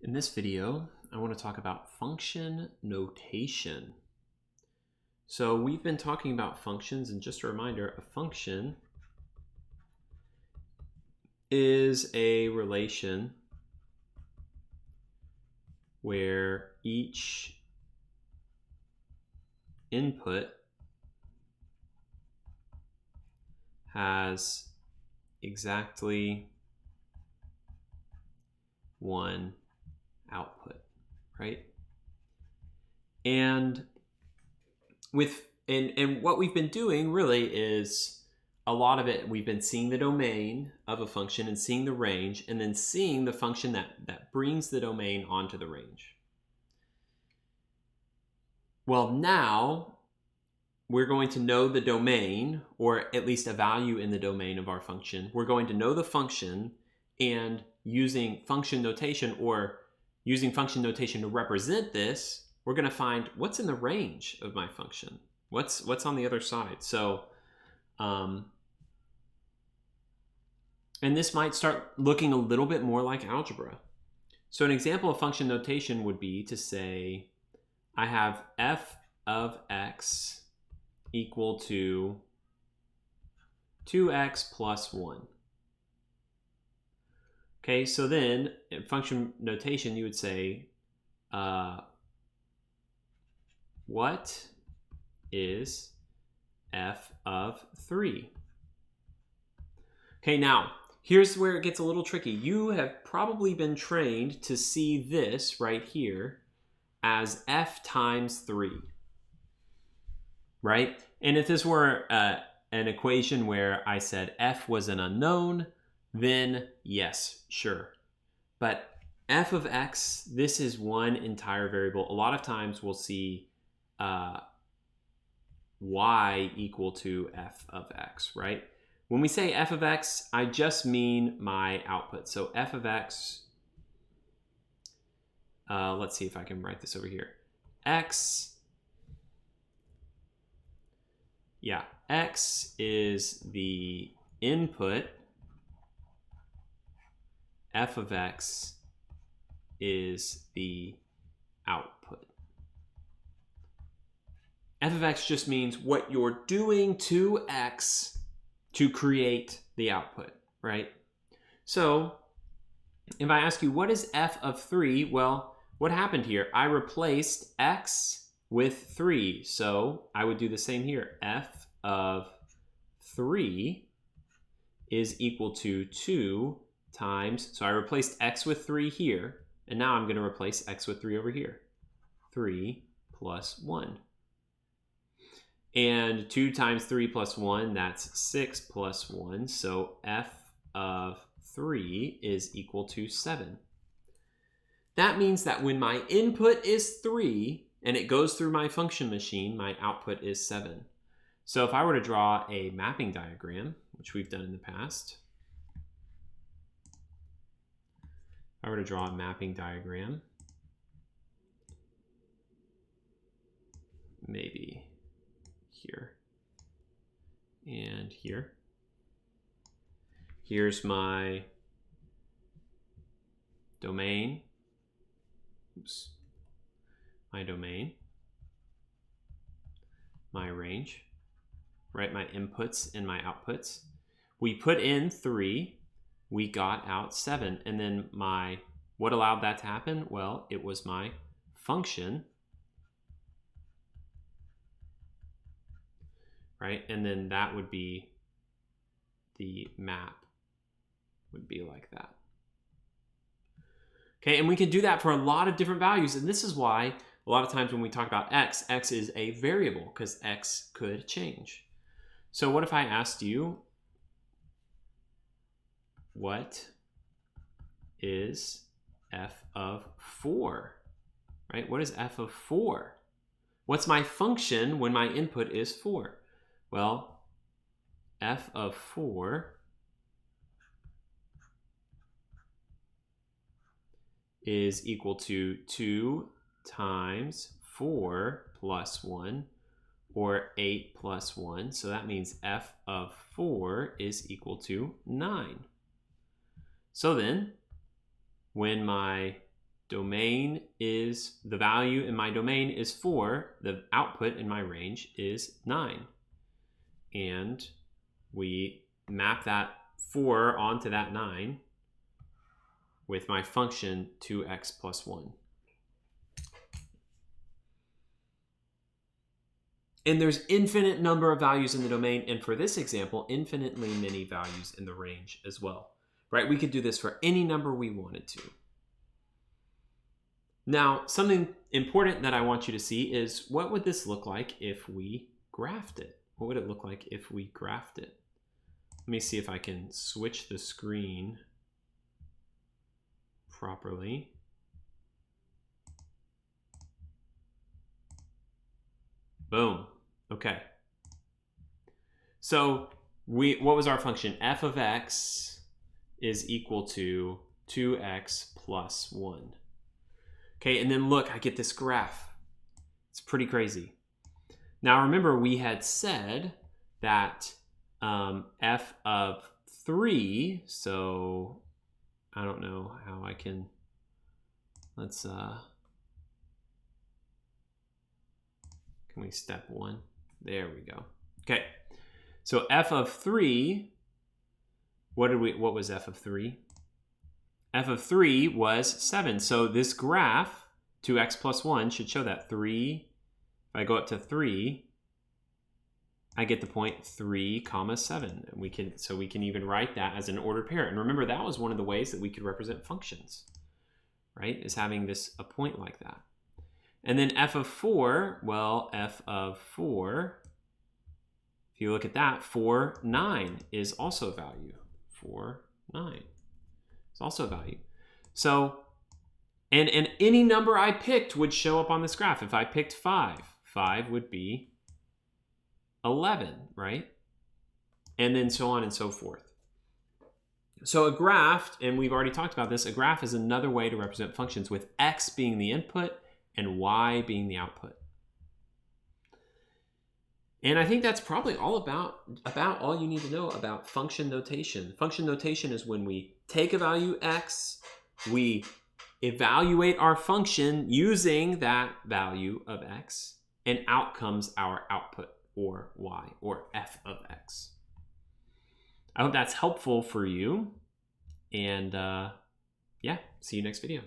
In this video, I want to talk about function notation. So we've been talking about functions, and just a reminder, a function is a relation where each input has exactly one output, right? And what we've been doing really is a lot of it, we've been seeing the domain of a function and seeing the range, and then seeing the function that brings the domain onto the range. Well, now we're going to know the domain, or at least a value in the domain of our function. We're going to know the function, and using function notation to represent this, we're going to find what's in the range of my function. What's on the other side. So, and this might start looking a little bit more like algebra. So an example of function notation would be to say, I have f of x equal to 2x plus 1. Okay, so then in function notation, you would say, what is f of 3? Okay, now, here's where it gets a little tricky. You have probably been trained to see this right here as f times 3, right? And if this were an equation where I said f was an unknown, then yes, sure. But f of x, this is one entire variable. A lot of times we'll see y equal to f of x, right? When we say f of x, I just mean my output. So f of x, let's see if I can write this over here. X is the input. F of x is the output. F of x just means what you're doing to x to create the output, right? So if I ask you, what is f of 3? Well, what happened here? I replaced x with 3. So I would do the same here. F of 3 is equal to 2 times, so I replaced x with 3 here, and now I'm going to replace x with 3 over here. 3 plus 1. And 2 times 3 plus 1, that's 6 plus 1, so f of 3 is equal to 7. That means that when my input is 3 and it goes through my function machine, my output is 7. So if I were to draw a mapping diagram, which we've done in the past, if I were to draw a mapping diagram, maybe here and here. Here's my domain. Oops. My domain. My range. Right? My inputs and my outputs. We put in 3. We got out 7. And then what allowed that to happen? Well, it was my function. Right? And then that would be the map, would be like that. Okay, and we can do that for a lot of different values. And this is why a lot of times when we talk about x is a variable, because x could change. So what if I asked you, what is f of 4? Right? What is f of 4? What's my function when my input is 4? Well, f of 4 is equal to 2 times 4 plus 1, or 8 plus 1. So that means f of 4 is equal to 9. So then, when my domain is, the value in my domain is 4, the output in my range is 9. And we map that 4 onto that 9 with my function 2x plus 1. And there's infinite number of values in the domain, and for this example, infinitely many values in the range as well, right? We could do this for any number we wanted to. Now, something important that I want you to see is, what would this look like if we graphed it? What would it look like if we graphed it? Let me see if I can switch the screen properly. Boom. Okay. So what was our function? F of x is equal to 2x plus 1. Okay, and then look, I get this graph. It's pretty crazy. Now remember, we had said that f of 3, so I don't know how I can, let's, can we step 1? There we go. Okay, so f of 3, what was f of 3? F of 3 was 7. So this graph, 2x plus 1, should show that 3. If I go up to 3, I get the point 3 comma 7. And we can even write that as an ordered pair. And remember, that was one of the ways that we could represent functions, right? Is having a point like that. And then f of 4, well, f of 4, if you look at that, 4, 9 is also a value. 4, 9 is also a value. So, and any number I picked would show up on this graph. If I picked 5, 5 would be 11, right? And then so on and so forth. So a graph, and we've already talked about this, a graph is another way to represent functions with x being the input and y being the output. And I think that's probably all about all you need to know about function notation. Function notation is when we take a value x, we evaluate our function using that value of x, and out comes our output, or y, or f of x. I hope that's helpful for you. And yeah, see you next video.